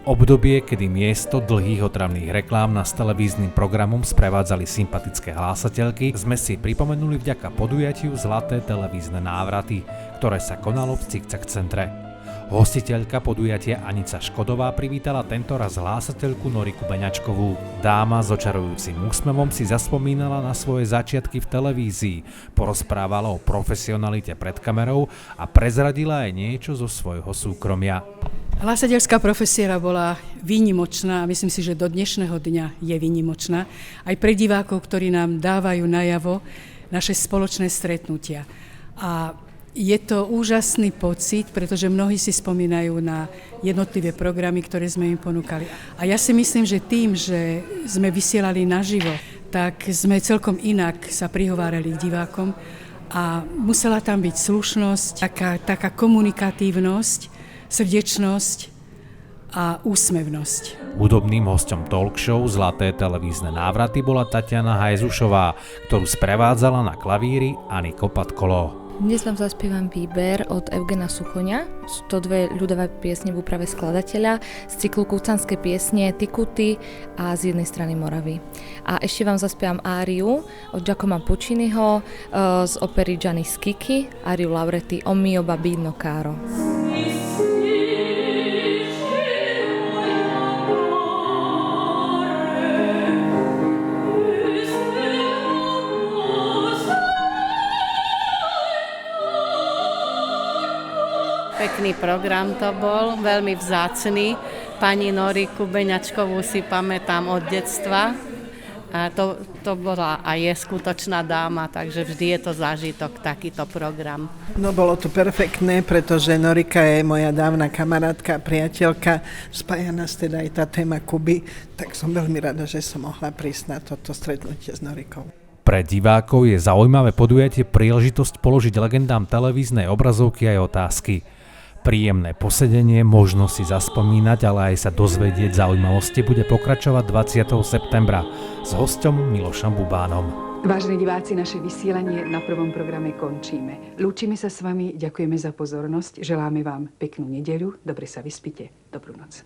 Obdobie, kedy miesto dlhých otravných reklám nás televíznym programom sprevádzali sympatické hlásateľky, sme si pripomenuli vďaka podujatiu Zlaté televízne návraty, ktoré sa konalo v Cikcak centre. Hostiteľka podujatia Anica Škodová privítala tentoraz hlásateľku Noriku Beňačkovú. Dáma s očarujúcim úsmevom si zaspomínala na svoje začiatky v televízii, porozprávala o profesionalite pred kamerou a prezradila aj niečo zo svojho súkromia. Hlásateľská profesia bola výnimočná a myslím si, že do dnešného dňa je výnimočná aj pre divákov, ktorí nám dávajú najavo naše spoločné stretnutia. A je to úžasný pocit, pretože mnohí si spomínajú na jednotlivé programy, ktoré sme im ponúkali. A ja si myslím, že tým, že sme vysielali naživo, tak sme celkom inak sa prihovárali k divákom a musela tam byť slušnosť, taká komunikatívnosť, srdečnosť a úsmevnosť. Hudobným hosťom talk show Zlaté televízne návraty bola Tatiana Hajzušová, ktorú sprevádzala na klavíri Ani Kopatkolo. Dnes vám zaspievam výber od Evgena Suchoňa. Sú to dve ľudové piesne v úprave skladateľa z cyklu Kucanské piesne Tikuty a z jednej strany Moravy. A ešte vám zaspievam áriu od Giacomo Pucciniho z opery Gianni Schicchi, áriu Lauretti O mio babino caro. Pekný program to bol, veľmi vzácny. Pani Noriku Beňačkovú si pamätám od detstva. A to bola a je skutočná dáma, takže vždy je to zážitok, takýto program. No bolo to perfektné, pretože Norika je moja dávna kamarátka, priateľka. Spája nás teda aj tá téma Kuby, tak som veľmi rada, že som mohla prísť na toto stretnutie s Norikou. Pre divákov je zaujímavé podujatie príležitosť položiť legendám televíznej obrazovky aj otázky. Príjemné posedenie, možnosť si zaspomínať, ale aj sa dozvedieť zaujímavosti bude pokračovať 20. septembra s hosťom Milošom Bubánom. Vážení diváci, naše vysielanie na prvom programe končíme. Lúčime sa s vami, ďakujeme za pozornosť, želáme vám peknú nedeľu, dobre sa vyspite, dobrú noc.